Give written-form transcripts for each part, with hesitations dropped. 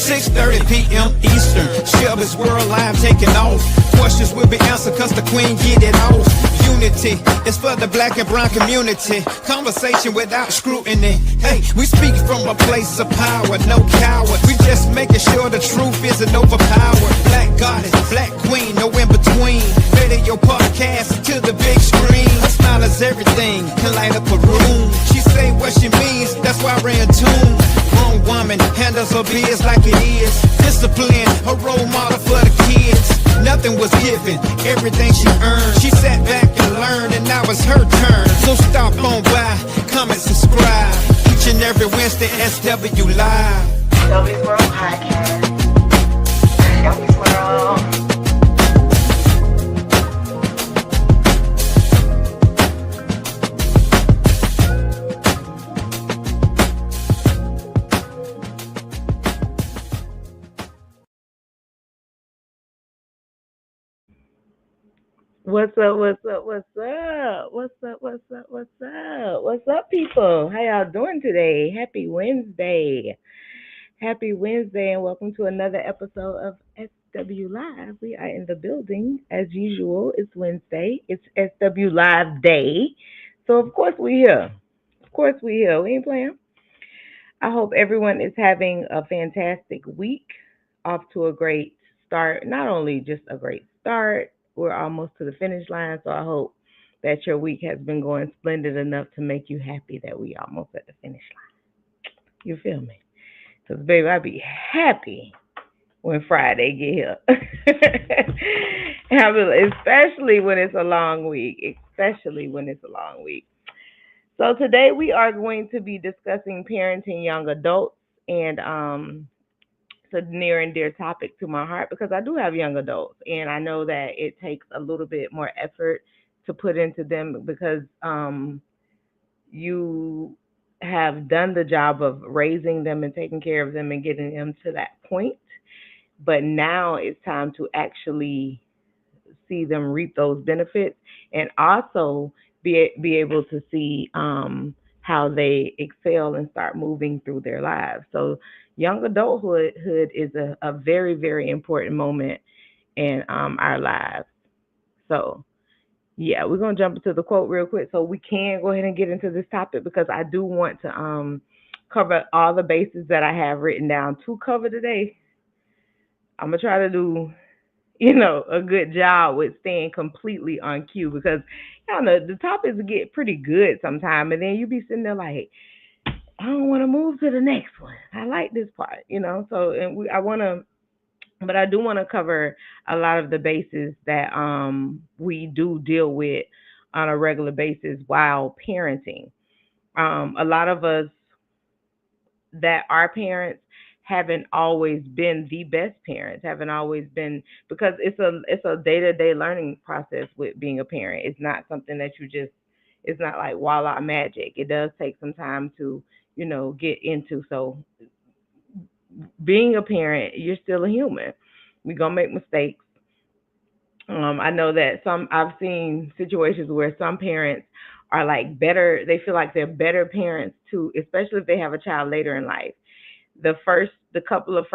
6:30 p.m. Eastern. Shelby's World Live taking off. Questions will be answered cause the queen get it off. Unity is for the black and brown community. Conversation without scrutiny. Hey, we speak from a place of power, no coward. We just making sure the truth isn't overpowered. Black goddess, black queen, no in between. Radio podcast to the big screen. Her smile is everything, can light up a room. She say what she means, that's why we're in tune. Grown woman handles her biz like it is. Discipline, a role model for the kids. Nothing was given, everything she earned. She sat back and learned, and now it's her turn. So stop on by, comment, subscribe. Each and every Wednesday, SW Live. Shelby's World Podcast. Shelby's World. What's up, people? How y'all doing today? Happy Wednesday, and welcome to another episode of SW Live. We are in the building as usual. It's Wednesday. It's SW Live Day, so of course we here. We ain't playing. I hope everyone is having a fantastic week. Off to a great start. Not only just a great start. We're almost to the finish line, so I hope that your week has been going splendid enough to make you happy that we almost at the finish line. You feel me? Because, baby, I be happy when Friday get here. Especially when it's a long week. So today we are going to be discussing parenting young adults, and it's a near and dear topic to my heart because I do have young adults, and I know that it takes a little bit more effort to put into them because you have done the job of raising them and taking care of them and getting them to that point. But now it's time to actually see them reap those benefits and also be able to see how they excel and start moving through their lives. So young adulthood is a very, very important moment in our lives. So, yeah, we're going to jump into the quote real quick so we can go ahead and get into this topic because I do want to cover all the bases that I have written down to cover today. I'm going to try to do, a good job with staying completely on cue because, the topics get pretty good sometimes, and then you be sitting there like, I don't want to move to the next one. I like this part, So, but I do want to cover a lot of the bases that we do deal with on a regular basis while parenting. A lot of us that are parents haven't always been the best parents, haven't always been, because it's a day-to-day learning process with being a parent. It's not something that it's not like voila magic. It does take some time to, get into. So being a parent, you're still a human. We're going to make mistakes. I know that I've seen situations where some parents are like better, they feel like they're better parents too, especially if they have a child later in life. The first couple of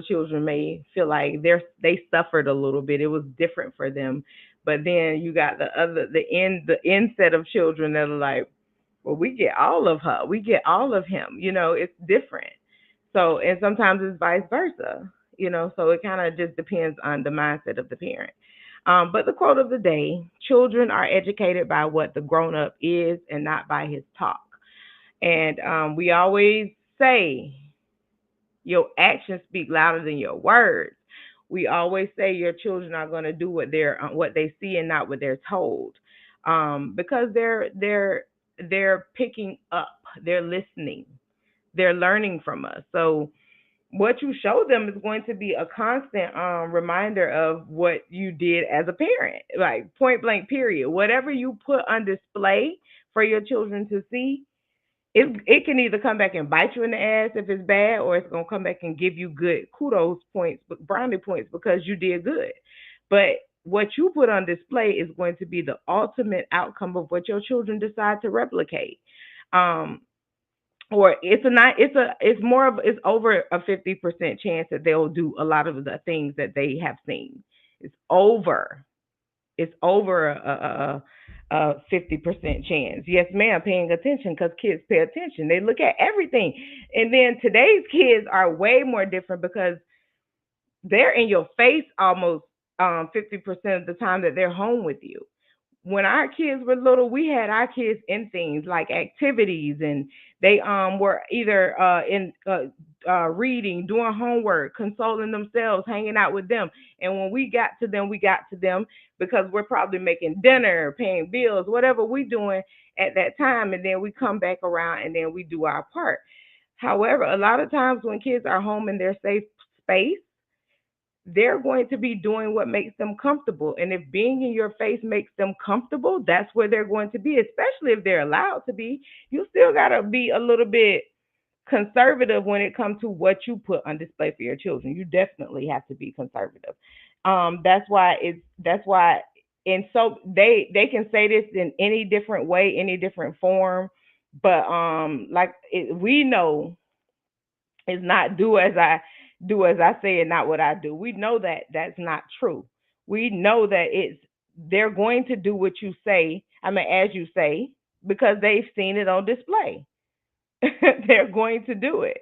children may feel like they suffered a little bit. It was different for them. But then you got the end set of children that are like, well, we get all of her, we get all of him. It's different. So, and sometimes it's vice versa. So it kind of just depends on the mindset of the parent. But the quote of the day: children are educated by what the grown-up is and not by his talk. And we always say, your actions speak louder than your words. We always say your children are going to do what they see and not what they're told, because they're picking up, they're listening, they're learning from us. So what you show them is going to be a constant reminder of what you did as a parent, like point blank period. Whatever you put on display for your children to see, it can either come back and bite you in the ass if it's bad, or it's going to come back and give you good kudos points, brownie points, because you did good. But what you put on display is going to be the ultimate outcome of what your children decide to replicate. or it's more of it's over a 50% chance that they'll do a lot of the things that they have seen. It's over. It's over a 50% chance. Yes, ma'am, paying attention because kids pay attention. They look at everything. And then today's kids are way more different because they're in your face almost 50% of the time that they're home with you. When our kids were little, we had our kids in things like activities, and they were either in reading, doing homework, consoling themselves, hanging out with them. And when we got to them because we're probably making dinner, paying bills, whatever we're doing at that time, and then we come back around and then we do our part. However, a lot of times when kids are home in their safe space, they're going to be doing what makes them comfortable. And if being in your face makes them comfortable, that's where they're going to be, especially if they're allowed to be. You still got to be a little bit conservative when it comes to what you put on display for your children. You definitely have to be conservative. That's why and so they can say this in any different way, any different form, but we know it's not do as I say and not what I do. We know that that's not true. We know that it's they're going to do what you say. I mean, as you say, because they've seen it on display. They're going to do it.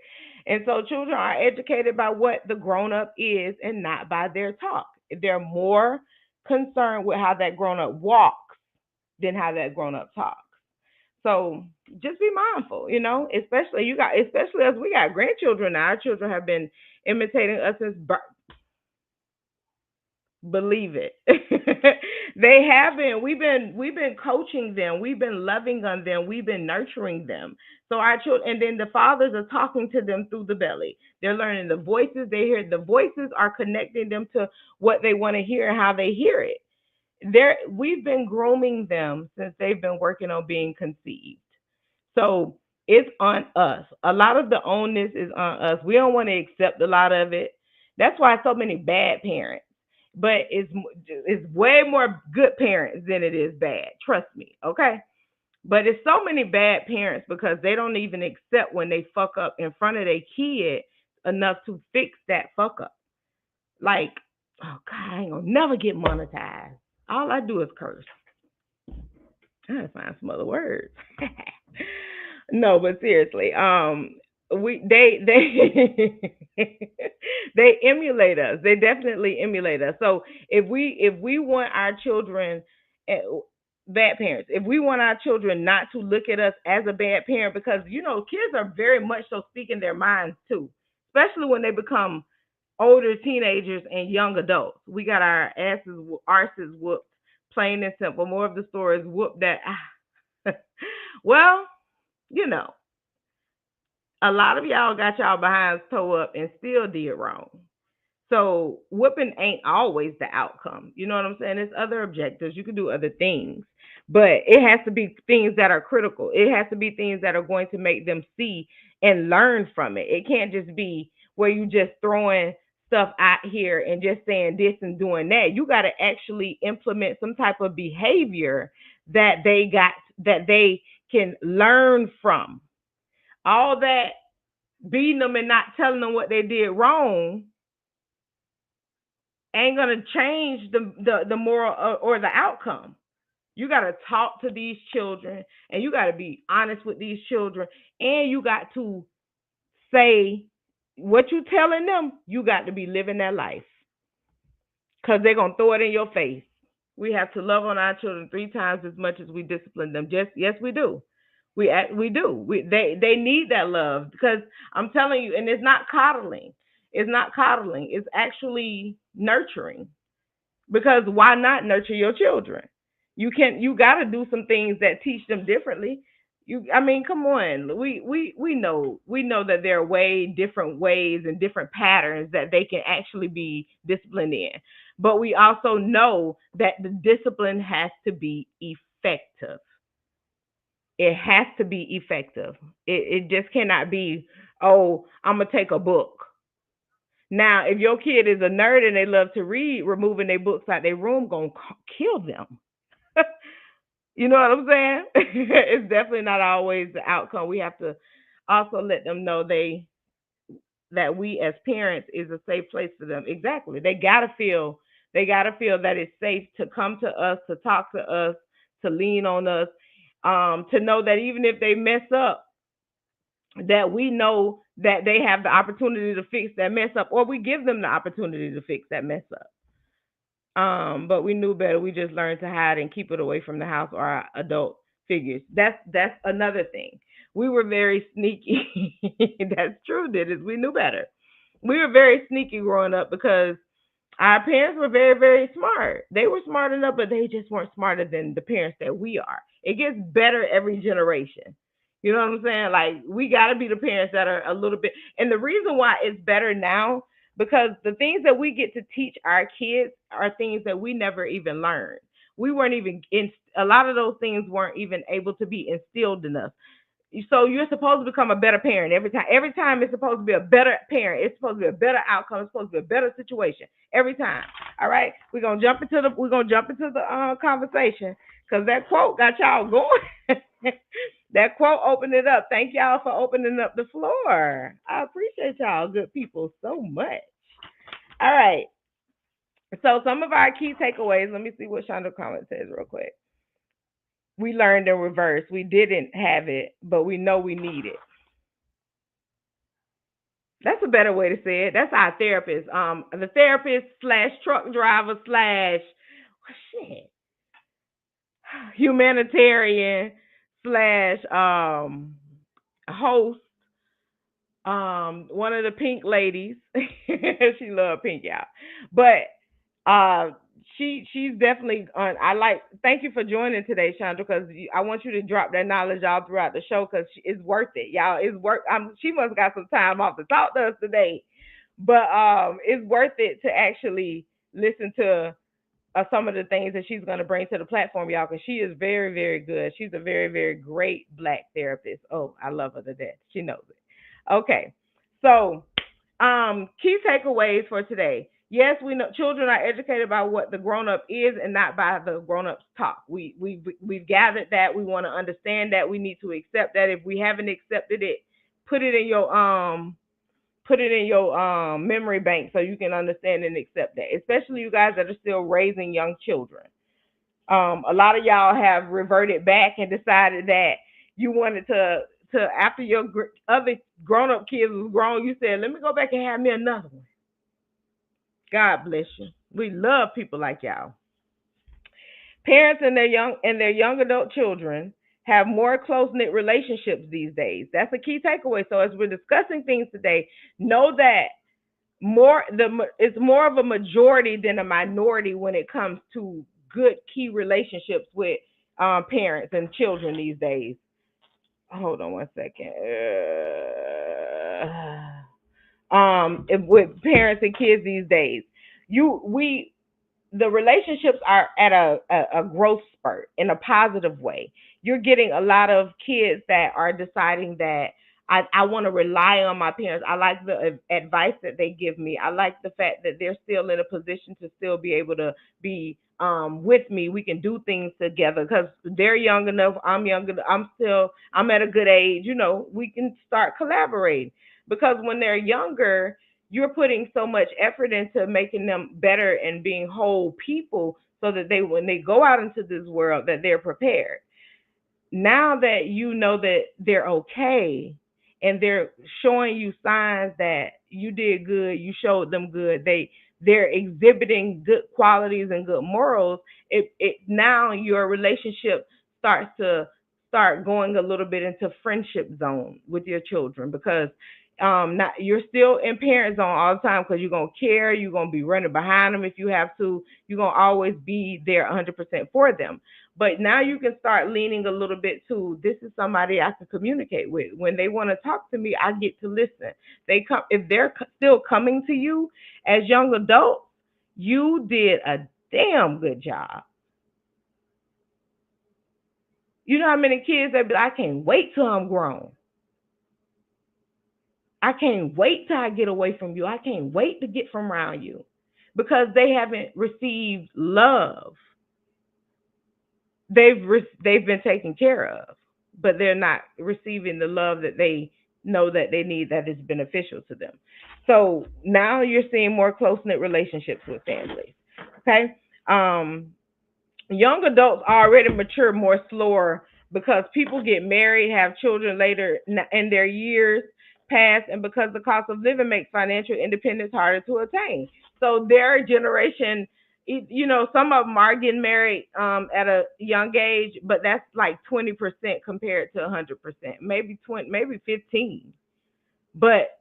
And so children are educated by what the grown up is and not by their talk. They're more concerned with how that grown up walks than how that grown up talks. So just be mindful, especially as we got grandchildren now. Our children have been imitating us since birth. Believe it. They haven't. We've been coaching them. We've been loving on them. We've been nurturing them. So our children, and then the fathers are talking to them through the belly. They're learning the voices. They hear the voices are connecting them to what they want to hear and how they hear it. We've been grooming them since they've been working on being conceived. So it's on us. A lot of the onus is on us. We don't want to accept a lot of it. That's why so many bad parents. But it's way more good parents than it is bad. Trust me. Okay. But it's so many bad parents because they don't even accept when they fuck up in front of their kid enough to fix that fuck up. Like, oh God, I ain't gonna never get monetized. All I do is curse. I gotta find some other words. No, but seriously, we they emulate us. They definitely emulate us. So if we want our children, eh, bad parents, if we want our children not to look at us as a bad parent, because kids are very much so speaking their minds too, especially when they become older teenagers and young adults. We got our arses whooped, plain and simple. More of the stories whoop that. Well, you know, a lot of y'all got y'all behinds toe up and still did wrong. So whooping ain't always the outcome. You know what I'm saying? There's other objectives. You can do other things, but it has to be things that are critical. It has to be things that are going to make them see and learn from it. It can't just be where you just throwing stuff out here and just saying this and doing that. You got to actually implement some type of behavior that they can learn from. All that beating them and not telling them what they did wrong ain't gonna change the moral or the outcome. You got to talk to these children, and you got to be honest with these children, and you got to say what you telling them. You got to be living that life because they're gonna throw it in your face. We have to love on our children 3 times as much as we discipline them. Just yes, we do. We do. They need that love because I'm telling you, and it's not coddling. It's not coddling. It's actually nurturing. Because why not nurture your children? You got to do some things that teach them differently. I mean, come on. We know that there are way different ways and different patterns that they can actually be disciplined in. But we also know that the discipline has to be effective. It has to be effective. It just cannot be, oh, I'm gonna take a book. Now, if your kid is a nerd and they love to read, removing their books out their room gonna kill them. You know what I'm saying? It's definitely not always the outcome. We have to Also let them know that we as parents is a safe place for them. Exactly. They gotta feel that it's safe to come to us, to talk to us, to lean on us, to know that even if they mess up, that we know that they have the opportunity to fix that mess up, or we give them the opportunity to fix that mess up. But we knew better. We just learned to hide and keep it away from the house or our adult figures. That's another thing. We were very sneaky. That's true, Dennis. We knew better. We were very sneaky growing up because our parents were very, very smart. They were smart enough, but they just weren't smarter than the parents that we are. It gets better every generation. You know what I'm saying? Like we got to be the parents that are a little bit. And the reason why it's better now because the things that we get to teach our kids are things that we never even learned. We weren't even in a lot of those things weren't even able to be instilled in us. So you're supposed to become a better parent every time. Every time it's supposed to be a better parent. It's supposed to be a better outcome. It's supposed to be a better situation every time. All right, we're gonna jump into the conversation because that quote got y'all going. That quote opened it up. Thank y'all for opening up the floor. I appreciate y'all, good people, so much. All right. So some of our key takeaways. Let me see what Shonda comment says real quick. We learned in reverse. We didn't have it, but we know we need it. That's a better way to say it. That's our therapist. The therapist slash truck driver slash shit humanitarian slash host. One of the pink ladies. She loved pink, y'all. But she's definitely on. I like. Thank you for joining today, Chandra, because I want you to drop that knowledge all throughout the show because it's worth it, y'all. It's worth. She must have got some time off to talk to us today, but it's worth it to actually listen to some of the things that she's going to bring to the platform, y'all, because she is very, very good. She's a very, very great black therapist. Oh, I love her to death. She knows it. Okay, so key takeaways for today. Yes, we know children are educated by what the grown up is and not by the grown up's talk. We've gathered that. We want to understand that. We need to accept that. If we haven't accepted it, put it in your memory bank so you can understand and accept that. Especially you guys that are still raising young children. A lot of y'all have reverted back and decided that you wanted to after your other grown up kids was grown, you said, "Let me go back and have me another one." God bless you. We love people like y'all. Parents and their young adult children have more close knit relationships these days. That's a key takeaway. So as we're discussing things today, know that it's more of a majority than a minority when it comes to good key relationships with parents and children these days. Hold on one second. With parents and kids these days, the relationships are at a growth spurt in a positive way. You're getting a lot of kids that are deciding that I want to rely on my parents. I like the advice that they give me. I like the fact that they're still in a position to still be able to be with me. We can do things together because they're young enough. I'm young enough. I'm at a good age. We can start collaborating because when they're younger, you're putting so much effort into making them better and being whole people so that when they go out into this world that they're prepared. Now that you know that they're okay and they're showing you signs that you did good, you showed them good, they're exhibiting good qualities and good morals, it now your relationship starts to start going a little bit into friendship zone with your children because not you're still in parent zone all the time because you're gonna care, you're gonna be running behind them if you have to, you're gonna always be there 100% for them. But now you can start leaning a little bit to this is somebody I can communicate with. When they want to talk to me, I get to listen. They come if they're still coming to you as young adults, you did a damn good job. You know how many kids that be like, I can't wait till I'm grown. I can't wait till I get away from you. I can't wait to get from around you because they haven't received love. They've been taken care of, but they're not receiving the love that they know that they need that is beneficial to them. So now you're seeing more close knit relationships with families. Okay. Young adults already mature more slower because people get married, have children later in their years pass, and because the cost of living makes financial independence harder to attain. So their generation, some of them are getting married at a young age, but that's like 20% compared to 100%, maybe 20, maybe 15. But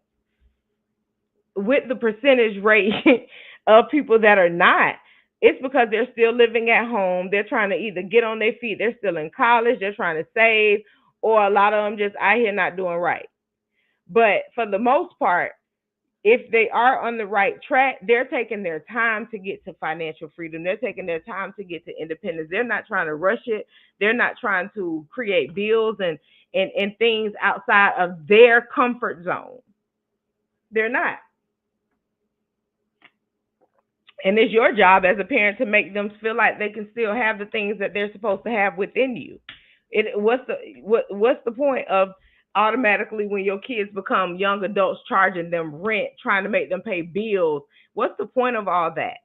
with the percentage rate of people that are not, it's because they're still living at home. They're trying to either get on their feet, they're still in college, they're trying to save, or a lot of them just out here not doing right. But for the most part, if they are on the right track, they're taking their time to get to financial freedom. They're taking their time to get to independence. They're not trying to rush it. They're not trying to create bills and things outside of their comfort zone. They're not. And it's your job as a parent to make them feel like they can still have the things that they're supposed to have within you. What's the point of automatically when your kids become young adults charging them rent, trying to make them pay bills? What's the point of all that?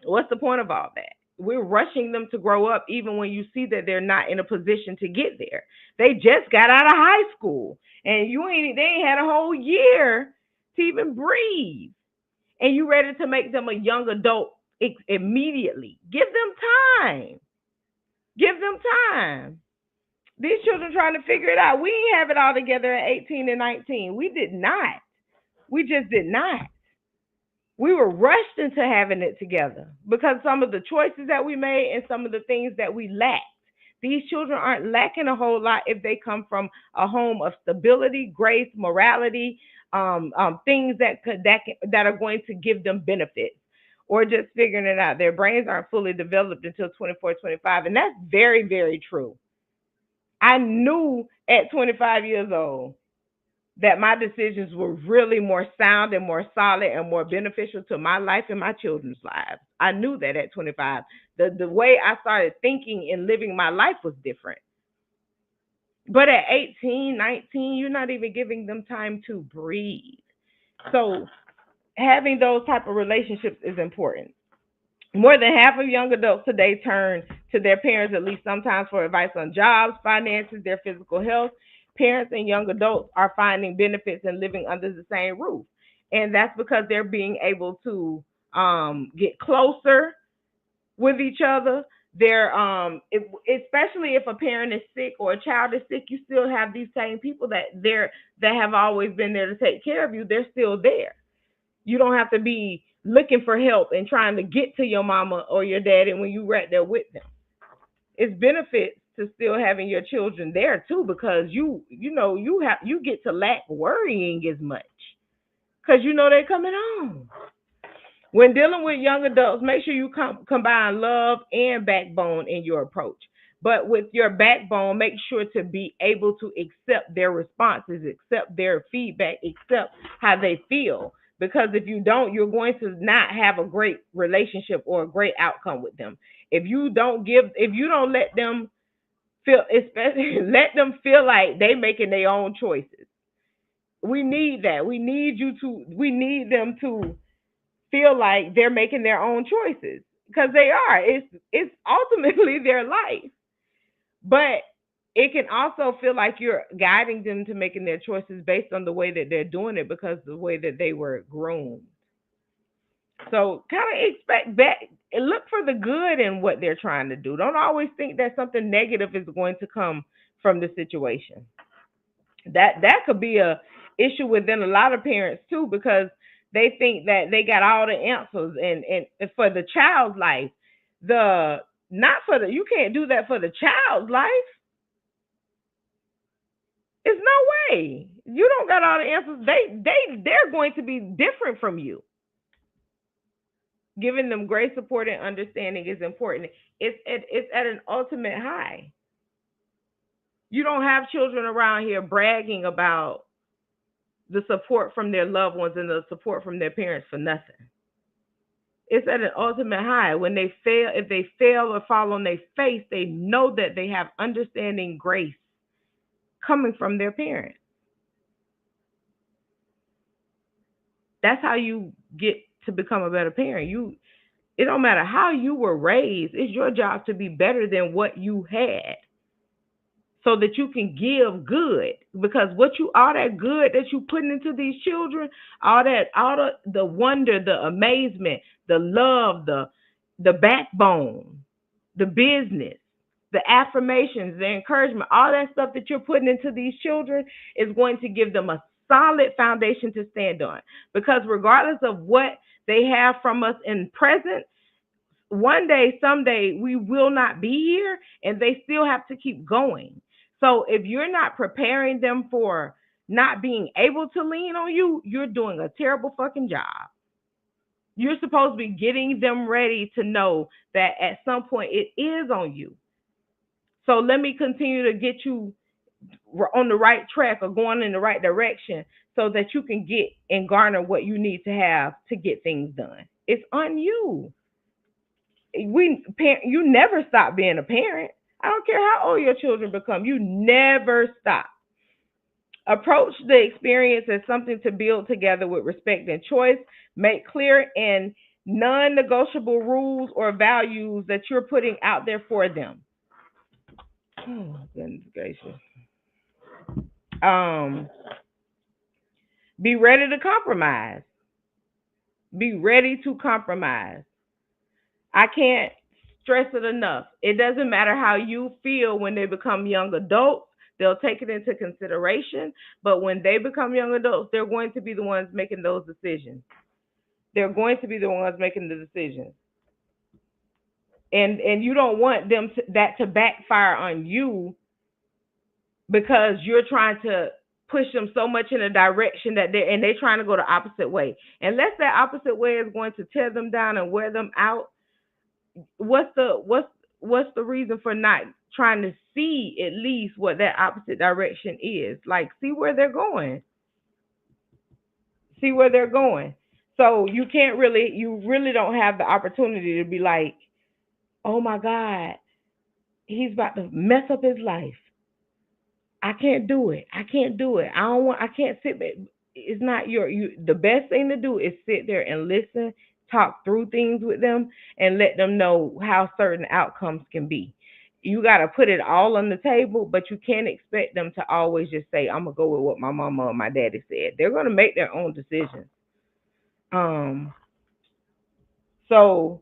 What's the point of all that? We're rushing them to grow up even when you see that they're not in a position to get there. They just got out of high school and they ain't had a whole year to even breathe. And you ready to make them a young adult immediately. Give them time. Give them time. These children trying to figure it out. We didn't have it all together at 18 and 19. We did not. We just did not. We were rushed into having it together because some of the choices that we made and some of the things that we lacked. These children aren't lacking a whole lot if they come from a home of stability, grace, morality, things that are going to give them benefits, or just figuring it out. Their brains aren't fully developed until 24, 25, and that's very, very true. I knew at 25 years old that my decisions were really more sound and more solid and more beneficial to my life and my children's lives. I knew that at 25. The way I started thinking and living my life was different. But at 18, 19, you're not even giving them time to breathe. So having those type of relationships is important. More than half of young adults today turn to their parents at least sometimes for advice on jobs, finances, their physical health. Parents and young adults are finding benefits in living under the same roof. And that's because they're being able to get closer with each other. Especially if a parent is sick or a child is sick, you still have these same people that have always been there to take care of you. They're still there. You don't have to be looking for help and trying to get to your mama or your daddy when you're right there with them. It's benefits to still having your children there too, because you get to lack worrying as much because they're coming home. When dealing with young adults, make sure you combine love and backbone in your approach. But with your backbone, make sure to be able to accept their responses, accept their feedback, accept how they feel. Because if you don't, you're going to not have a great relationship or a great outcome with them. If you don't let them feel, especially let them feel like they making their own choices. We need that. We need them to feel like they're making their own choices because they are. It's ultimately their life. But it can also feel like you're guiding them to making their choices based on the way that they're doing it because of the way that they were groomed. So kind of expect that and look for the good in what they're trying to do. Don't always think that something negative is going to come from the situation. That could be a issue within a lot of parents too, because they think that they got all the answers and for the child's life. You can't do that for the child's life. It's no way. You don't got all the answers. They're going to be different from you. Giving them great support and understanding is important. It's at an ultimate high. You don't have children around here bragging about the support from their loved ones and the support from their parents for nothing. It's at an ultimate high. When they fail, if they fail or fall on their face, they know that they have understanding grace coming from their parents. That's how you get to become a better parent. It don't matter how you were raised. It's your job to be better than what you had, so that you can give good. Because all that good that you putting into these children, all the wonder, the amazement, the love, the backbone, the business, the affirmations, the encouragement, all that stuff that you're putting into these children is going to give them a solid foundation to stand on. Because regardless of what they have from us in present, one day, someday, we will not be here, and they still have to keep going. So if you're not preparing them for not being able to lean on you, you're doing a terrible fucking job. You're supposed to be getting them ready to know that at some point it is on you. So let me continue to get you on the right track or going in the right direction so that you can get and garner what you need to have to get things done. It's on you. You never stop being a parent. I don't care how old your children become. You never stop. Approach the experience as something to build together with respect and choice. Make clear and non-negotiable rules or values that you're putting out there for them. Oh, goodness gracious. Be ready to compromise. Be ready to compromise. I can't stress it enough. It doesn't matter how you feel when they become young adults. They'll take it into consideration. But when they become young adults, they're going to be the ones making those decisions. They're going to be the ones making the decisions. And you don't want that to backfire on you because you're trying to push them so much in a direction that they're trying to go the opposite way. Unless that opposite way is going to tear them down and wear them out, what's the reason for not trying to see at least what that opposite direction is? Like, see where they're going. See where they're going. So you really don't have the opportunity to be like, oh my God, he's about to mess up his life. I can't do it. I can't sit there. It's not the best thing to do is sit there and listen, talk through things with them, and let them know how certain outcomes can be. You got to put it all on the table, but you can't expect them to always just say, I'm going to go with what my mama or my daddy said. They're going to make their own decisions. So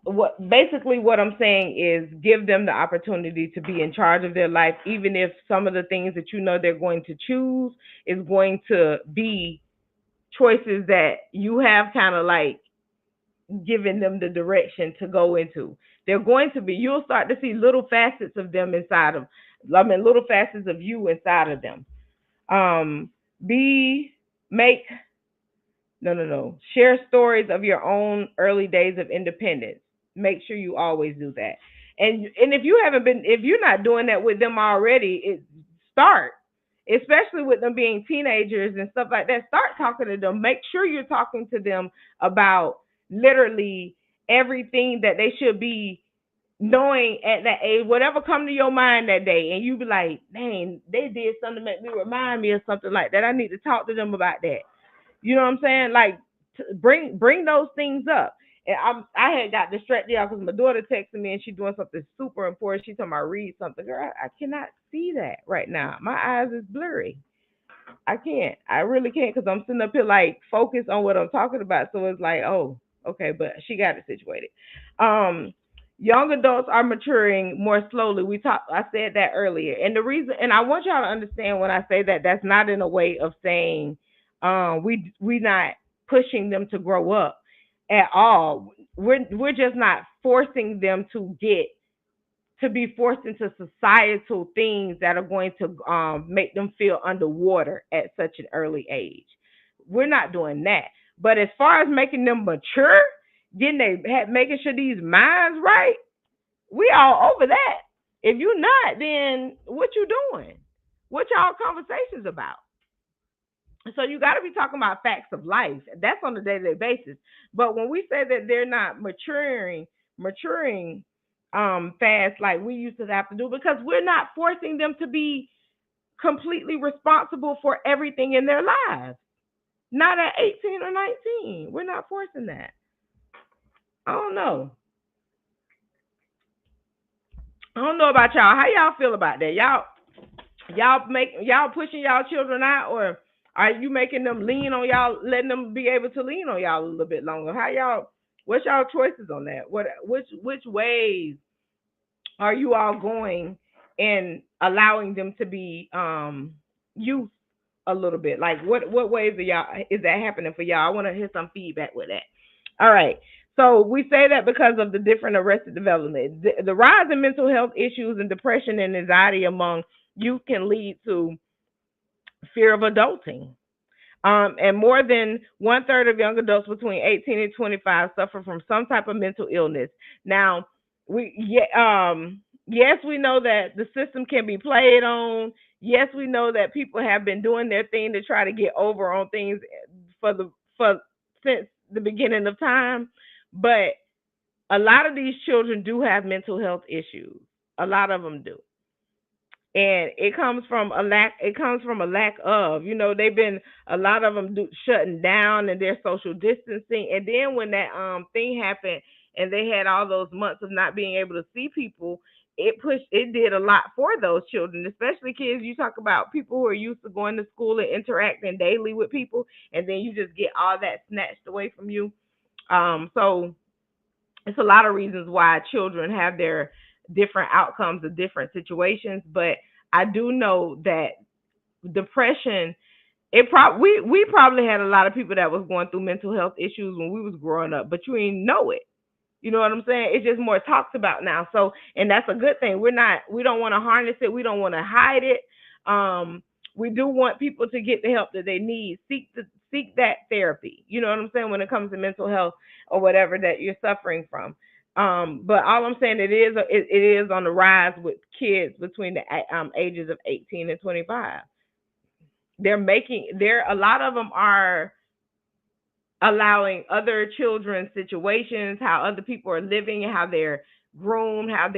what I'm saying is give them the opportunity to be in charge of their life, even if some of the things that they're going to choose is going to be choices that you have kind of like given them the direction to go into. They're going to be, you'll start to see little facets of them inside of, little facets of you inside of them. Share stories of your own early days of independence. Make sure you always do that. And if you're not doing that with them already, start. Especially with them being teenagers and stuff like that. Start talking to them. Make sure you're talking to them about literally everything that they should be knowing at that age. Whatever come to your mind that day, and you be like, dang, they did something to make me remind me of something like that. I need to talk to them about that. You know what I'm saying? Like, bring those things up. And I had got distracted because my daughter texted me and she's doing something super important. She's talking about read something. Girl, I cannot see that right now. My eyes is blurry. I can't. I really can't because I'm sitting up here like focused on what I'm talking about. So it's like, oh, okay, but she got it situated. Young adults are maturing more slowly. I said that earlier. And the reason, and I want y'all to understand when I say that, that's not in a way of saying we not pushing them to grow up at all. We're just not forcing them to be forced into societal things that are going to make them feel underwater at such an early age. We're not doing that. But as far as making them mature, making sure these minds right, we all over that. If you're not, then what you doing? What y'all conversations about? So you got to be talking about facts of life. That's on a day-to-day basis. But when we say that they're not maturing fast like we used to have to do, because we're not forcing them to be completely responsible for everything in their lives. Not at 18 or 19. We're not forcing that. I don't know. I don't know about y'all. How y'all feel about that? Y'all pushing y'all children out, or are you making them lean on y'all, letting them be able to lean on y'all a little bit longer? How y'all? What's y'all choices on that? Which ways are you all going and allowing them to be youth a little bit? Like what ways are y'all is that happening for y'all? I want to hear some feedback with that. All right. So we say that because of the different arrested development. The rise in mental health issues and depression and anxiety among youth can lead to fear of adulting. And more than one third of young adults between 18 and 25 suffer from some type of mental illness. Now, yes, we know that the system can be played on. Yes, we know that people have been doing their thing to try to get over on things for since the beginning of time. But a lot of these children do have mental health issues. A lot of them do, and it comes from a lack of, they've been, a lot of them shutting down and their social distancing. And then when that thing happened and they had all those months of not being able to see people, it did a lot for those children, especially kids. You talk about people who are used to going to school and interacting daily with people, and then you just get all that snatched away from you. So it's a lot of reasons why children have their different outcomes of different situations. But I do know that depression, we probably had a lot of people that was going through mental health issues when we was growing up, but you ain't know it. You know what I'm saying? It's just more talked about now. So, and that's a good thing. We don't want to harness it. We don't want to hide it. We do want people to get the help that they need. Seek that therapy. You know what I'm saying? When it comes to mental health or whatever that you're suffering from. But all I'm saying, it is on the rise with kids between the ages of 18 and 25. A lot of them are allowing other children's situations, how other people are living, how they're groomed, how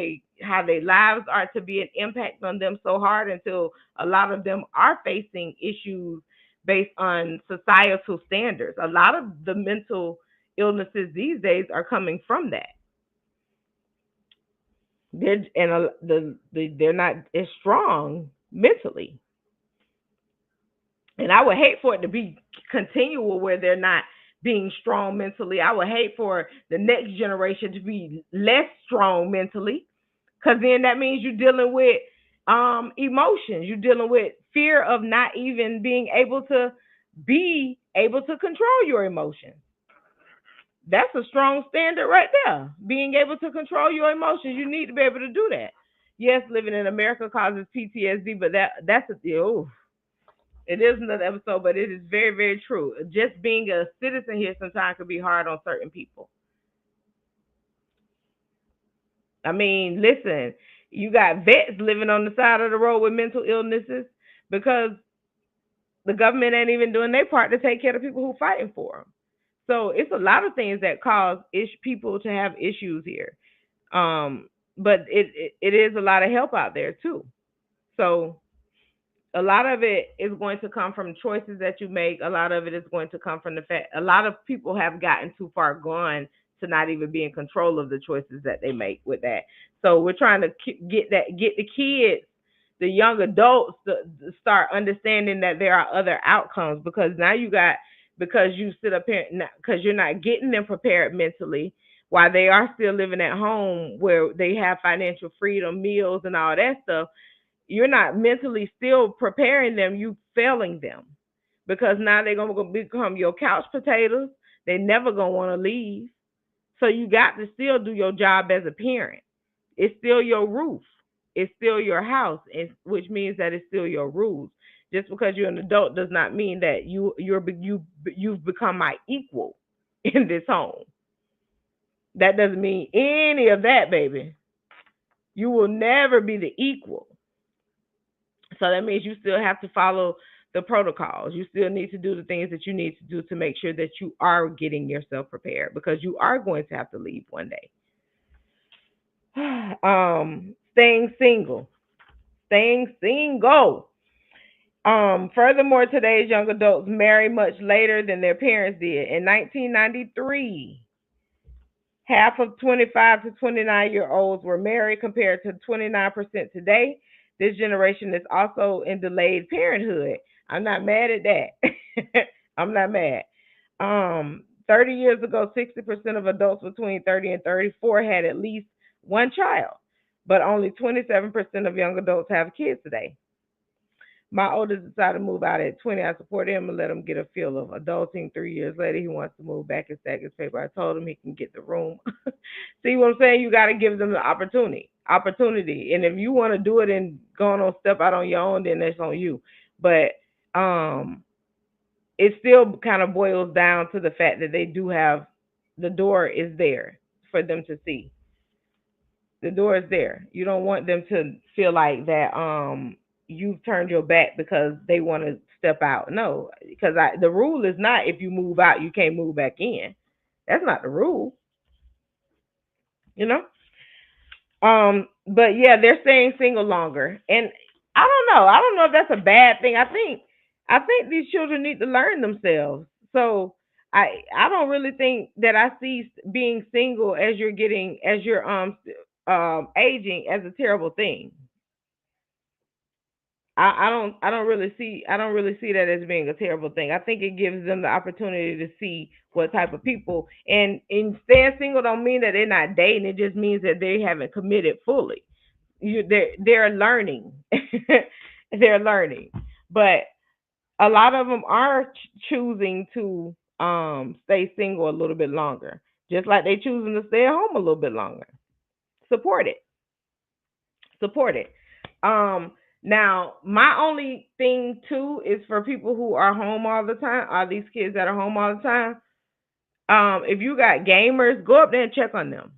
their lives are, to be an impact on them so hard, until a lot of them are facing issues based on societal standards. A lot of the mental illnesses these days are coming from that. They're not as strong mentally. And I would hate for it to be continual where they're not being strong mentally. I would hate for the next generation to be less strong mentally, because then that means you're dealing with emotions. You're dealing with fear of not even being able to control your emotions. That's a strong standard right there. Being able to control your emotions, you need to be able to do that. Yes, living in America causes PTSD, but that's a deal. It is another episode, but it is very, very true. Just being a citizen here sometimes can be hard on certain people. I mean, listen, you got vets living on the side of the road with mental illnesses because the government ain't even doing their part to take care of the people who are fighting for them. So it's a lot of things that cause people to have issues here. But it is a lot of help out there too. So a lot of it is going to come from choices that you make. A lot of it is going to come from the fact a lot of people have gotten too far gone to not even be in control of the choices that they make with that. So we're trying to get the kids, the young adults, to start understanding that there are other outcomes, because now because you sit up here because you're not getting them prepared mentally while they are still living at home where they have financial freedom, meals, and all that stuff. You're not mentally still preparing them, you failing them, because now they're gonna become your couch potatoes. They never gonna want to leave. So you got to still do your job as a parent. It's still your roof. It's still your house, which means that it's still your rules. Just because you're an adult does not mean that you've become my equal in this home. That doesn't mean any of that, baby. You will never be the equal. So that means you still have to follow the protocols. You still need to do the things that you need to do to make sure that you are getting yourself prepared, because you are going to have to leave one day. Staying single. Staying single. Furthermore, today's young adults marry much later than their parents did. In 1993, half of 25 to 29-year-olds were married compared to 29% today. This generation is also in delayed parenthood. I'm not mad at that. I'm not mad. 30 years ago, 60% of adults between 30 and 34 had at least one child, but only 27% of young adults have kids today. My oldest decided to move out at 20. I supported him and let him get a feel of adulting. 3 years later, he wants to move back and stack his paper. I told him he can get the room. See what I'm saying? You got to give them the opportunity. Opportunity. And if you want to do it and go on step out on your own, then that's on you. But um, it still kind of boils down to the fact that they do have the door is there for them to see. The door is there. You don't want them to feel like that you've turned your back because they want to step out. No, because the rule is not if you move out you can't move back in. That's not the rule, you know. But yeah, they're staying single longer, and I don't know. I don't know if that's a bad thing. I think these children need to learn themselves. So I don't really think that I see being single as you're aging as a terrible thing. I don't really see that as being a terrible thing. I think it gives them the opportunity to see what type of people, and staying single don't mean that they're not dating. It just means that they haven't committed fully. They're learning. They're learning. But a lot of them are choosing to stay single a little bit longer, just like they choosing to stay at home a little bit longer. Support it. Support it. Now my only thing too is for people who are home all the time, are these kids that are home all the time. If you got gamers, go up there and check on them.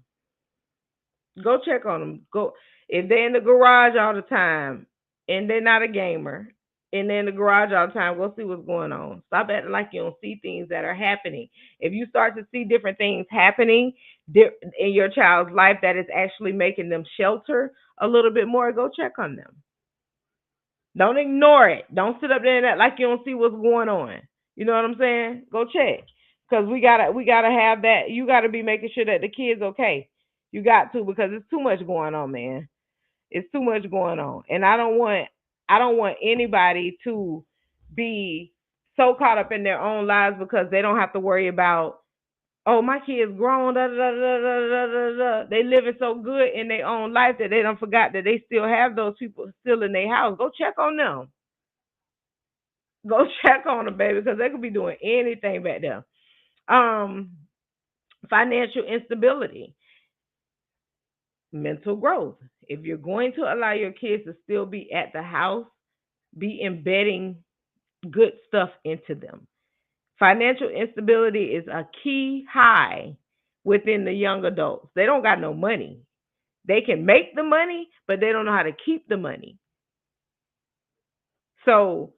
Go check on them. Go if they're in the garage all the time and they're not a gamer and they're in the garage all the time. Go see what's going on. Stop acting like you don't see things that are happening. If you start to see different things happening in your child's life that is actually making them shelter a little bit more, go check on them. Don't ignore it. Don't sit up there and act like you don't see what's going on. You know what I'm saying? Go check. Cause we gotta have that. You gotta be making sure that the kid's okay. You got to because it's too much going on, man. It's too much going on, and I don't want anybody to be so caught up in their own lives because they don't have to worry about, oh, my kid's grown, da, da, da, da, da, da, da, da. They living so good in their own life that they don't forgot that they still have those people still in their house. Go check on them. Go check on them, baby, because they could be doing anything back there. Um, Financial instability, mental growth. If you're going to allow your kids to still be at the house, be embedding good stuff into them. Financial instability is a key high within the young adults. They don't got no money. They can make the money, but they don't know how to keep the money. So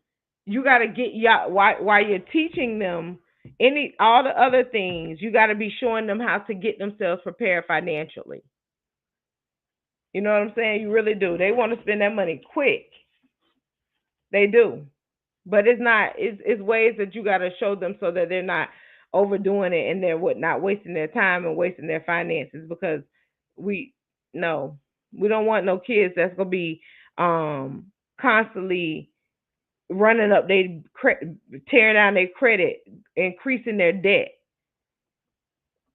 you got to get while you're teaching them any all the other things, you got to be showing them how to get themselves prepared financially. You know what I'm saying? You really do. They want to spend that money quick. They do. But it's not it's ways that you got to show them so that they're not overdoing it and they're not wasting their time and wasting their finances because we no, we don't want no kids that's going to be constantly running up they tearing down their credit, increasing their debt.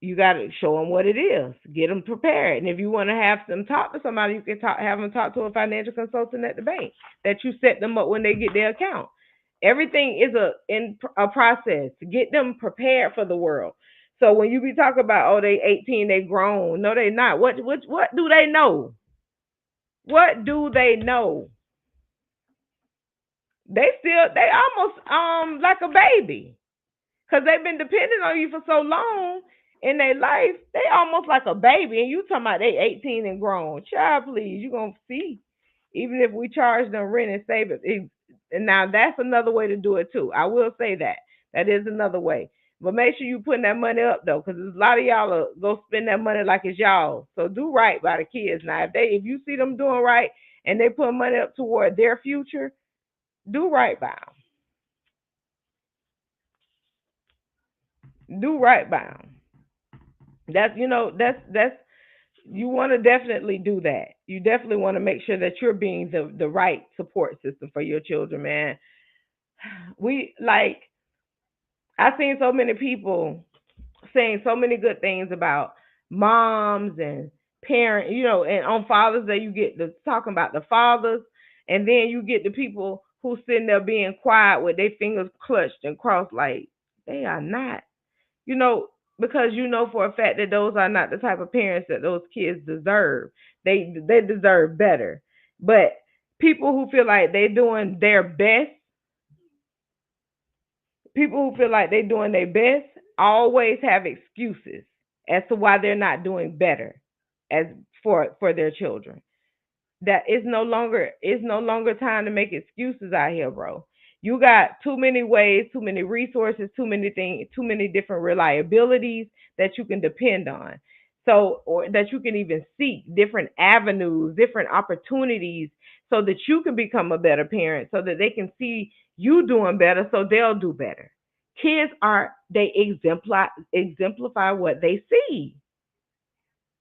You got to show them what it is, get them prepared. And if you want to have them talk to somebody, you can have them talk to a financial consultant at the bank that you set them up when they get their account. Everything is a process to get them prepared for the world. So when you be talking about, oh, they 18, they grown, no they not. What do they know? What do they know? They almost like a baby because they've been dependent on you for so long in their life. They almost like a baby, and you talking about they 18 and grown. Child, please, you gonna see. Even if we charge them rent and save it, and now that's another way to do it too. I will say that is another way. But make sure you putting that money up though, because a lot of y'all are go spend that money like it's y'all. So do right by the kids. Now, if you see them doing right and they put money up toward their future, Do right by them. Do right by them. That's you want to definitely do that. You definitely want to make sure that you're being the right support system for your children, man. We like I've seen so many people saying so many good things about moms and parents, and on Father's Day you get the talking about the fathers, and then you get the people who sitting there being quiet with their fingers clutched and crossed, like they are not, you know, because you know for a fact that those are not the type of parents that those kids deserve. They deserve better. But people who feel like they're doing their best, people who feel like they're doing their best, always have excuses as to why they're not doing better as for their children. That it's no longer time to make excuses out here, bro. You got too many ways, too many resources, too many things, too many different reliabilities that you can depend on. So, or that you can even seek different avenues, different opportunities, so that you can become a better parent, so that they can see you doing better, so they'll do better. Kids are they exemplify what they see.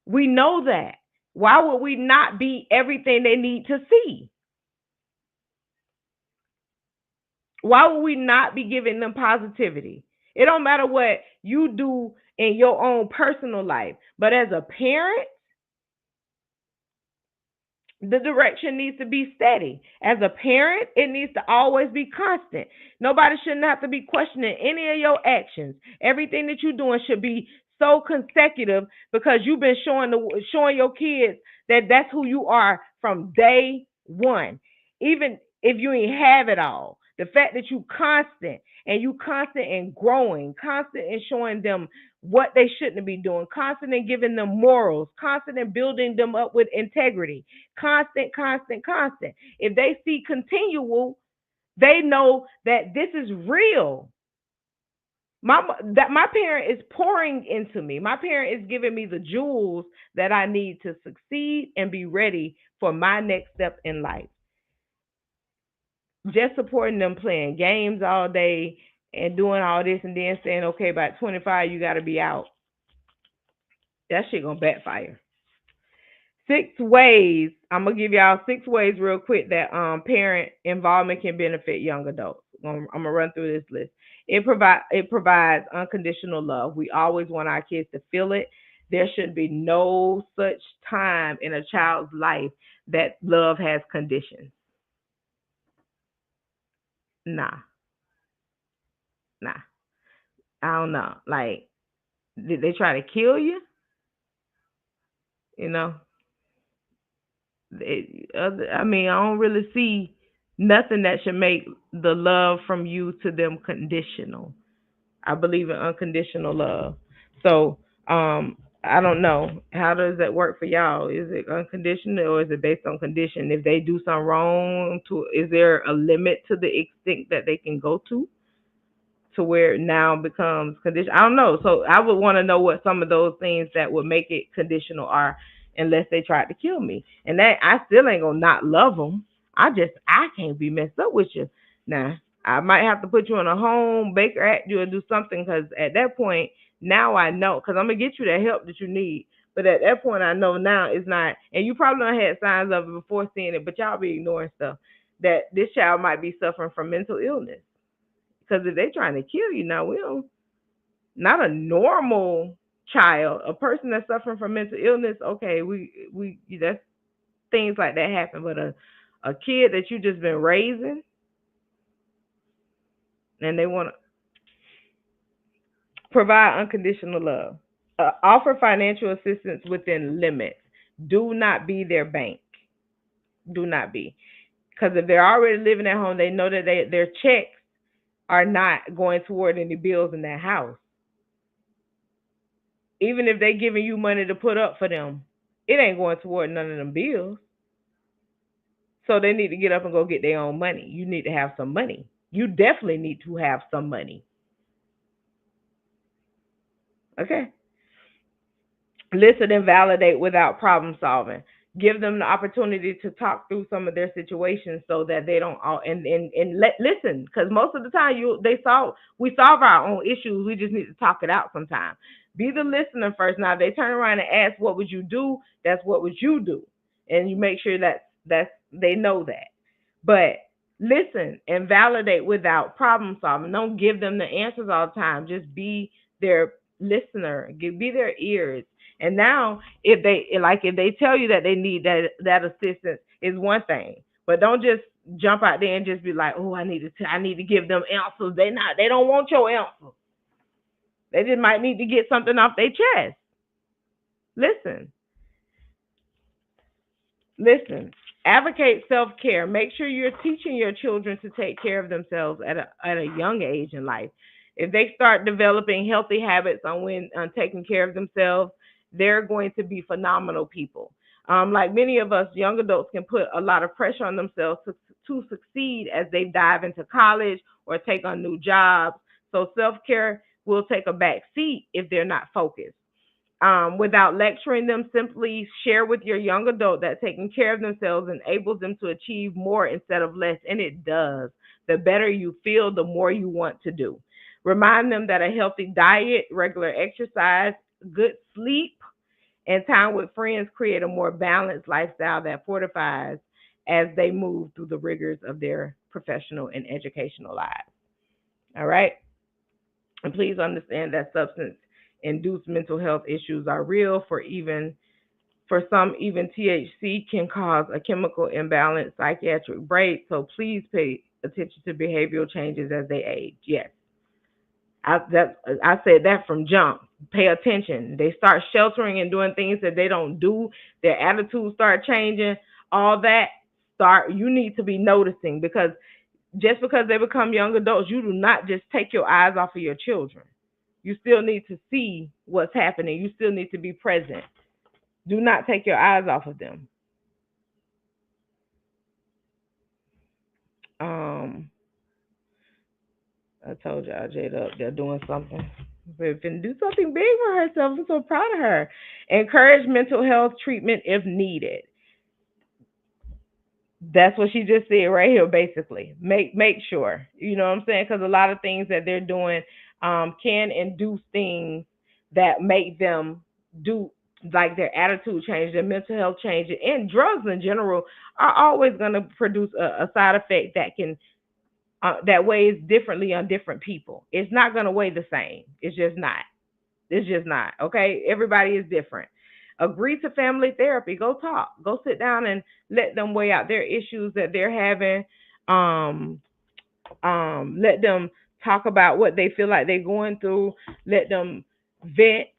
We know that. Why would we not be everything they need to see? Why would we not be giving them positivity? It don't matter what you do in your own personal life, but as a parent, the direction needs to be steady. As a parent, it needs to always be constant. Nobody shouldn't have to be questioning any of your actions. Everything that you're doing should be so consecutive because you've been showing your kids that that's who you are from day one. Even if you ain't have it all, the fact that you constant in growing, constant in showing them what they shouldn't be doing, constant in giving them morals, constant in building them up with integrity. Constant, constant, constant. If they see continual, they know that this is real. My parent is pouring into me. My parent is giving me the jewels that I need to succeed and be ready for my next step in life. Just supporting them playing games all day and doing all this and then saying, okay, by 25 you got to be out. That shit gonna backfire. 6 ways. I'm gonna give y'all 6 ways real quick that parent involvement can benefit young adults. I'm gonna run through this list. It provides unconditional love. We always want our kids to feel it. There should be no such time in a child's life that love has conditions. Nah, nah. I don't know. Like, did they try to kill you? You know, I mean, I don't really see nothing that should make the love from you to them conditional. I believe in unconditional love. So, I don't know. How does that work for y'all? Is it unconditional or is it based on condition? If they do something wrong, is there a limit to the extent that they can go to where it now becomes conditional? I don't know. So I would want to know what some of those things that would make it conditional are, unless they tried to kill me. And that I still ain't gonna not love them. I can't be messed up with you. Now I might have to put you in a home, Baker Act you, and do something because at that point now I know because I'm gonna get you the help that you need. But at that point, I know now it's not, and you probably don't had signs of it before seeing it, but y'all be ignoring stuff that this child might be suffering from mental illness. Because if they trying to kill you now, we don't. Not a normal child, a person that's suffering from mental illness. Okay, we that's things like that happen. But a kid that you just been raising and they want to provide unconditional love, offer financial assistance within limits. Do not be their bank. Do not be, because if they're already living at home, they know that their checks are not going toward any bills in their house. Even if they giving you money to put up for them, it ain't going toward none of them bills. So they need to get up and go get their own money. You need to have some money. You definitely need to have some money. Okay. Listen and validate without problem solving. Give them the opportunity to talk through some of their situations so that they don't all listen, because most of the time we solve our own issues. We just need to talk it out sometimes. Be the listener first. Now if they turn around and ask what would you do, that's what would you do, and you make sure that's they know that. But listen and validate without problem solving. Don't give them the answers all the time. Just be their listener. Be their ears. And now, if they tell you that they need that assistance, is one thing. But don't just jump out there and just be like, oh, I need to give them answers. They don't want your answers. They just might need to get something off their chest. Listen. Listen, advocate self-care. Make sure you're teaching your children to take care of themselves at a young age in life. If they start developing healthy habits on taking care of themselves, they're going to be phenomenal people. Like many of us, young adults can put a lot of pressure on themselves to succeed as they dive into college or take on new jobs. So self-care will take a back seat if they're not focused. Without lecturing them, simply share with your young adult that taking care of themselves enables them to achieve more instead of less. And it does. The better you feel, the more you want to do. Remind them that a healthy diet, regular exercise, good sleep, and time with friends create a more balanced lifestyle that fortifies as they move through the rigors of their professional and educational lives. All right? And please understand that substance induced mental health issues are real. For some, even THC can cause a chemical imbalance, psychiatric break. So please pay attention to behavioral changes as they age. Yes, I said that from jump. Pay attention. They start sheltering and doing things that they don't do. Their attitudes start changing. All that you need to be noticing, because just because they become young adults, you do not just take your eyes off of your children. You still need to see what's happening. You still need to be present. Do not take your eyes off of them. I told y'all Jada up there doing something. But can do something big for herself. I'm so proud of her. Encourage mental health treatment if needed. That's what she just said right here, basically. Make sure. You know what I'm saying? Because a lot of things that they're doing can induce things that make them do, like their attitude change, their mental health change, and drugs in general are always going to produce a side effect that weighs differently on different people. It's not going to weigh the same. It's just not. It's just not. Okay? Everybody is different. Agree to family therapy. Go talk. Go sit down and let them weigh out their issues that they're having. Um, let them talk about what they feel like they're going through. Let them vent.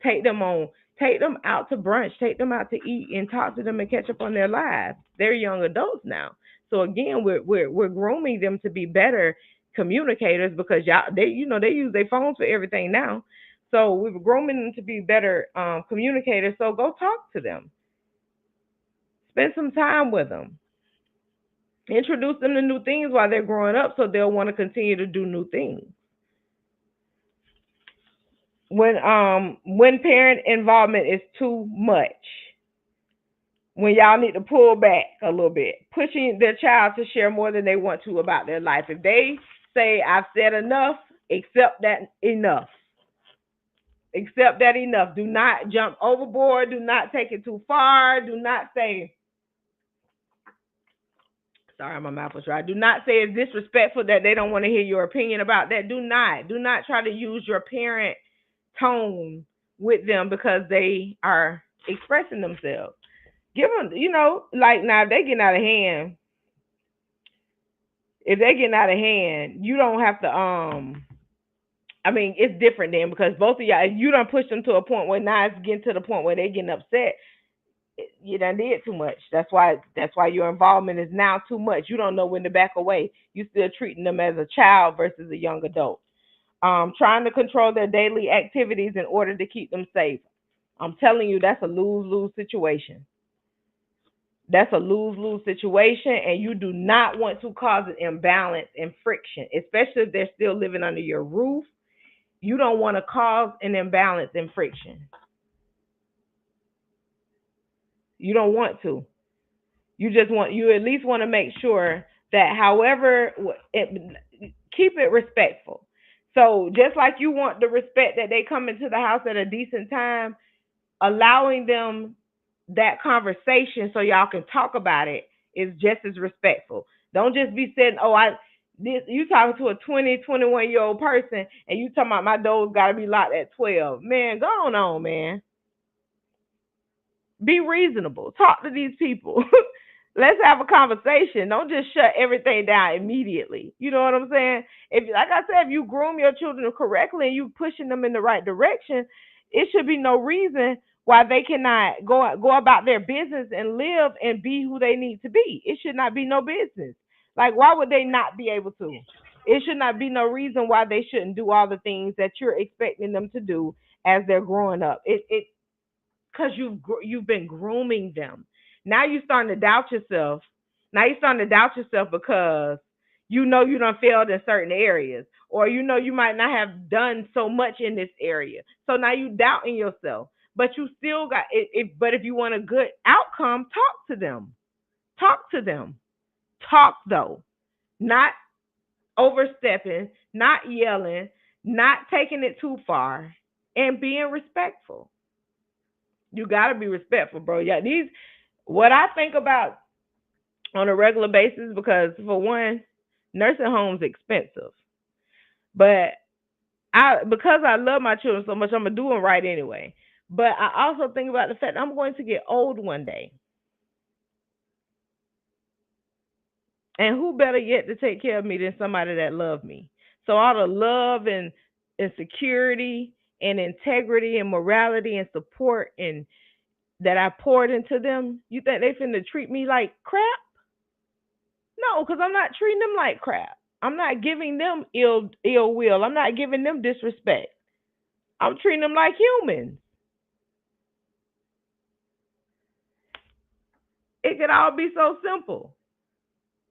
Take them out to brunch. Take them out to eat and talk to them and catch up on their lives. They're young adults now. So again, we're grooming them to be better communicators, because they use their phones for everything now. So we're grooming them to be better communicators. So go talk to them. Spend some time with them. Introduce them to new things while they're growing up, so they'll want to continue to do new things. When parent involvement is too much, when y'all need to pull back a little bit, pushing their child to share more than they want to about their life. If they say, I've said enough, accept that enough. Accept that enough. Do not jump overboard. Do not take it too far. Do not say, sorry, my mouth was dry. Do not say it's disrespectful that they don't want to hear your opinion about that. Do not try to use your parent tone with them because they are expressing themselves. Give them, like now if they getting out of hand. You don't have to. It's different then, because both of y'all, you don't push them to a point where now it's getting to the point where they're getting upset. You done did too much. That's why your involvement is now too much. You don't know when to back away. You still treating them as a child versus a young adult. Trying to control their daily activities in order to keep them safe. I'm telling you, that's a lose-lose situation. That's a lose-lose situation, and you do not want to cause an imbalance and friction, especially if they're still living under your roof. You don't want to cause an imbalance and friction. You don't want to. You at least want to make sure that however keep it respectful. So just like you want the respect that they come into the house at a decent time, allowing them that conversation so y'all can talk about it is just as respectful. Don't just be saying, "Oh, you talking to a 21 year old person and you talking about my door's got to be locked at 12." Man, go on, man. Be reasonable. Talk to these people. Let's have a conversation. Don't just shut everything down immediately. You know what I'm saying? If, like I said, if you groom your children correctly and you pushing them in the right direction, it should be no reason why they cannot go about their business and live and be who they need to be. It should not be no business. Like, why would they not be able to? It should not be no reason why they shouldn't do all the things that you're expecting them to do as they're growing up. It because you've been grooming them. Now you're starting to doubt yourself. Now you're starting to doubt yourself because you know you done failed in certain areas, or you know you might not have done so much in this area. So now you doubting yourself, but you still got it. But if you want a good outcome, talk to them. Talk to them. Talk though, not overstepping, not yelling, not taking it too far, and being respectful. You gotta be respectful, bro. Yeah, these what I think about on a regular basis, because for one, nursing homes expensive. But because I love my children so much, I'm gonna do them right anyway. But I also think about the fact that I'm going to get old one day. And who better yet to take care of me than somebody that loved me? So all the love and security and integrity and morality and support and that I poured into them, you think they finna treat me like crap? No, because I'm not treating them like crap. I'm not giving them ill will. I'm not giving them disrespect. I'm treating them like humans. It could all be so simple.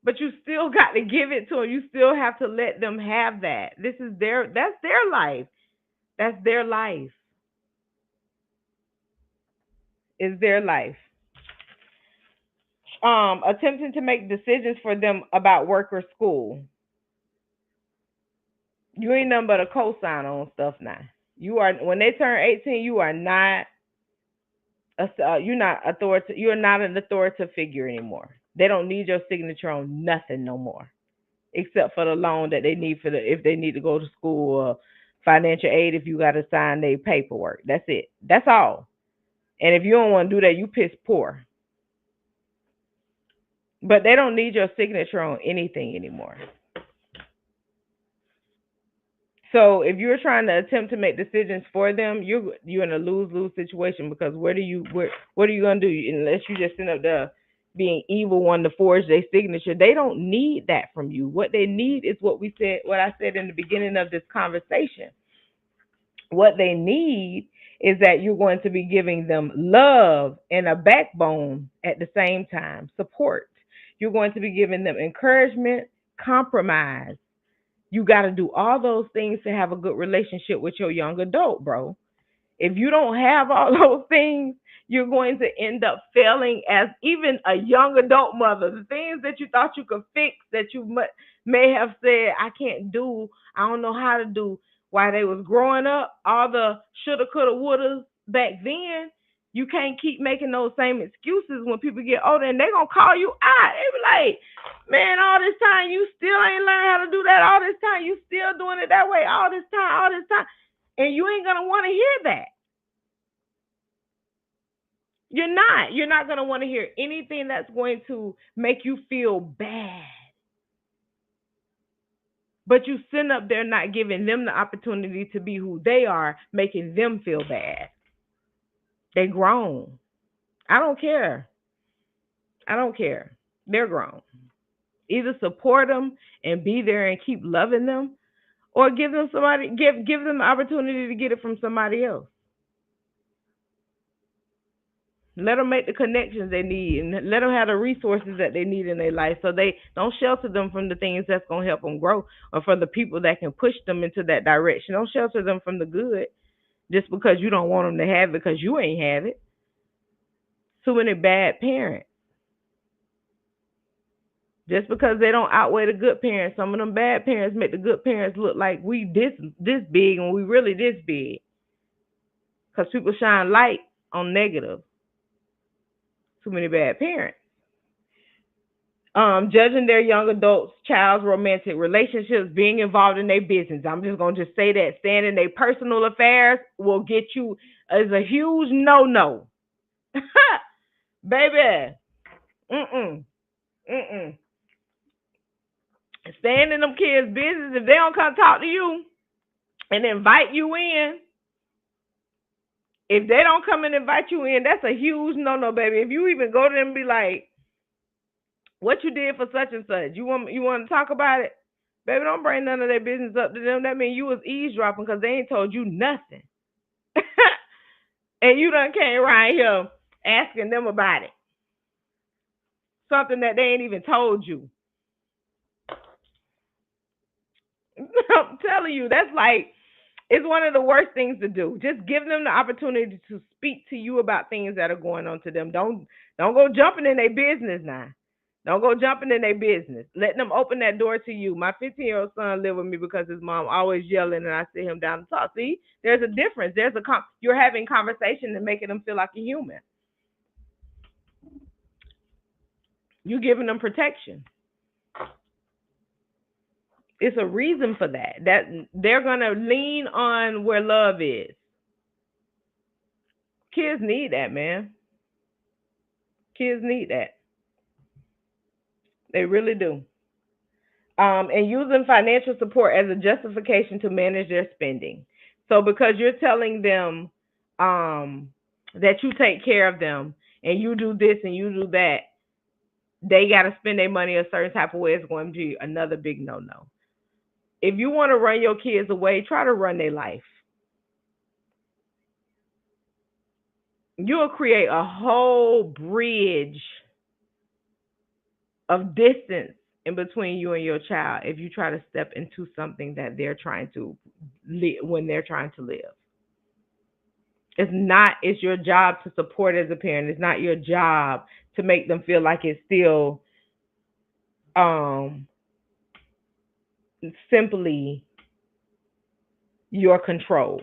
But you still got to give it to them. You still have to let them have that. That's their life. That's their life. Is their life. Attempting to make decisions for them about work or school. You ain't nothing but a cosign on stuff now. You are when they turn 18, you are not you're not authority. You're not an authoritative figure anymore. They don't need your signature on nothing no more, except for the loan that they need for the if they need to go to school or financial aid if you got to sign their paperwork. That's it. That's all. And if you don't want to do that, you piss poor. But they don't need your signature on anything anymore. So if you're trying to attempt to make decisions for them, you're in a lose-lose situation because what are you gonna do unless you just end up there being evil one to forge their signature? They don't need that from you. What they need is what I said in the beginning of this conversation. What they need is that you're going to be giving them love and a backbone at the same time, support. You're going to be giving them encouragement, compromise. You got to do all those things to have a good relationship with your young adult, bro. If you don't have all those things, you're going to end up failing as even a young adult mother. The things that you thought you could fix that you may have said, I can't do, I don't know how to do while they was growing up, all the shoulda, coulda, woulda back then, you can't keep making those same excuses when people get older and they're going to call you out. They be like, man, all this time you still ain't learned how to do that. All this time you still doing it that way. All this time. And you ain't going to want to hear that. You're not. You're not going to want to hear anything that's going to make you feel bad. But you sitting up there not giving them the opportunity to be who they are, making them feel bad. They grown. I don't care. I don't care. They're grown. Either support them and be there and keep loving them, or give them the opportunity to get it from somebody else. Let them make the connections they need and let them have the resources that they need in their life so they don't shelter them from the things that's going to help them grow or for the people that can push them into that direction. Don't shelter them from the good just because you don't want them to have it because you ain't have it. Too many bad parents. Just because they don't outweigh the good parents, some of them bad parents make the good parents look like we this big and we really this big. Because people shine light on negative. Too many bad parents. Judging their young adults, child's romantic relationships, being involved in their business. I'm just gonna just say that staying in their personal affairs will get you as a huge no. Baby. Mm-mm. Mm-mm. Staying in them kids' business, if they don't come talk to you and invite you in, if they don't come and invite you in, that's a huge no, baby. If you even go to them and be like, what you did for such and such, you want to talk about it? Baby, don't bring none of their business up to them. That means you was eavesdropping because they ain't told you nothing. And you done came around here asking them about it. Something that they ain't even told you. I'm telling you, that's like, it's one of the worst things to do. Just give them the opportunity to speak to you about things that are going on to them. Don't go jumping in their business now. Don't go jumping in their business. Let them open that door to you. My 15-year-old son lived with me because his mom always yelling, and I sit him down to talk. See, there's a difference. You're having conversation and making them feel like a human. You're giving them protection. It's a reason for that. That they're gonna lean on where love is. Kids need that, man. Kids need that. They really do. And using financial support as a justification to manage their spending. So because you're telling them that you take care of them and you do this and you do that, they got to spend their money a certain type of way. It's going to be another big no-no. If you want to run your kids away, try to run their life. You'll create a whole bridge of distance in between you and your child if you try to step into something that they're trying to when they're trying to live. It's your job to support as a parent. It's not your job to make them feel like it's still simply your control.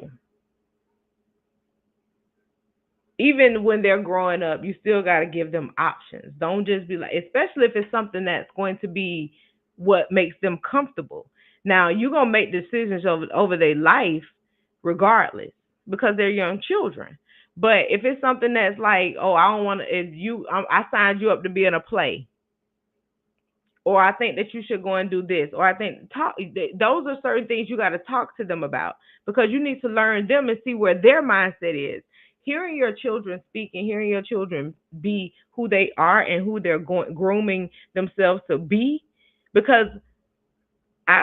Even when they're growing up, you still got to give them options. Don't just be like, especially if it's something that's going to be what makes them comfortable. Now, you're going to make decisions over their life regardless because they're young children. But if it's something that's like, oh, I don't want to, I signed you up to be in a play, or I think that you should go and do this, or I think those are certain things you got to talk to them about because you need to learn them and see where their mindset is. Hearing your children speak and hearing your children be who they are and who they're grooming themselves to be, because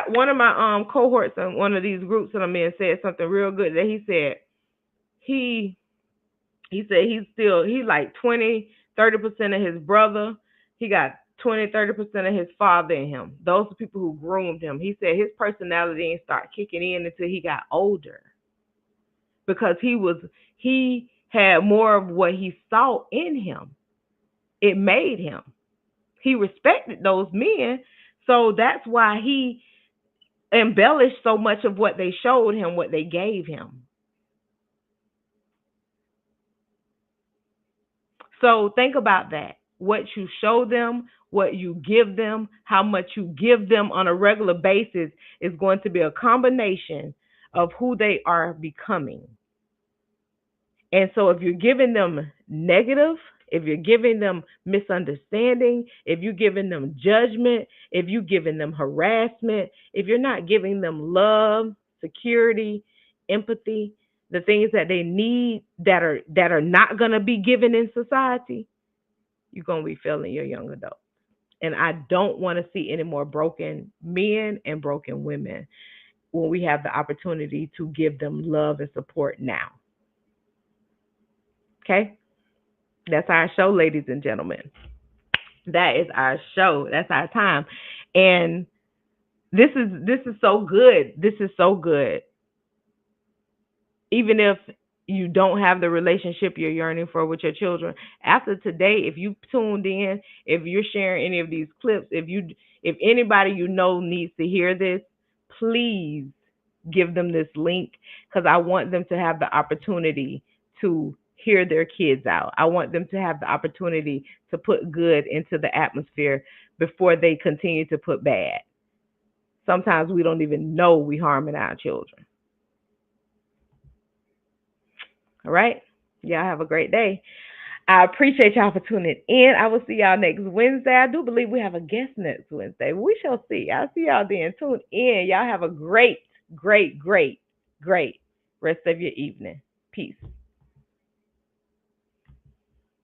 one of my cohorts in one of these groups that I'm in said something real good. That he said he said he's like 20-30% of his brother. He got 20-30% of his father in him. Those are people who groomed him. He said his personality didn't start kicking in until he got older, because he had more of what he saw in him. It made him. He respected those men, so that's why he embellished so much of what they showed him, what they gave him. So think about that. What you show them, what you give them, how much you give them on a regular basis is going to be a combination of who they are becoming. And so if you're giving them negative, if you're giving them misunderstanding, if you're giving them judgment, if you're giving them harassment, if you're not giving them love, security, empathy, the things that they need that are not going to be given in society, you're going to be failing your young adults. And I don't want to see any more broken men and broken women when we have the opportunity to give them love and support now. Okay? That's our show, ladies and gentlemen. That is our show. That's our time. And this is so good. This is so good. Even if you don't have the relationship you're yearning for with your children, after today, if you tuned in, if you're sharing any of these clips, if anybody you know needs to hear this, please give them this link, because I want them to have the opportunity to hear their kids out. I want them to have the opportunity to put good into the atmosphere before they continue to put bad. Sometimes we don't even know we harming our children. All right? Y'all have a great day. I appreciate y'all for tuning in. I will see y'all next Wednesday. I do believe we have a guest next Wednesday. We shall see. I'll see y'all then. Tune in. Y'all have a great, great, great, great rest of your evening. Peace.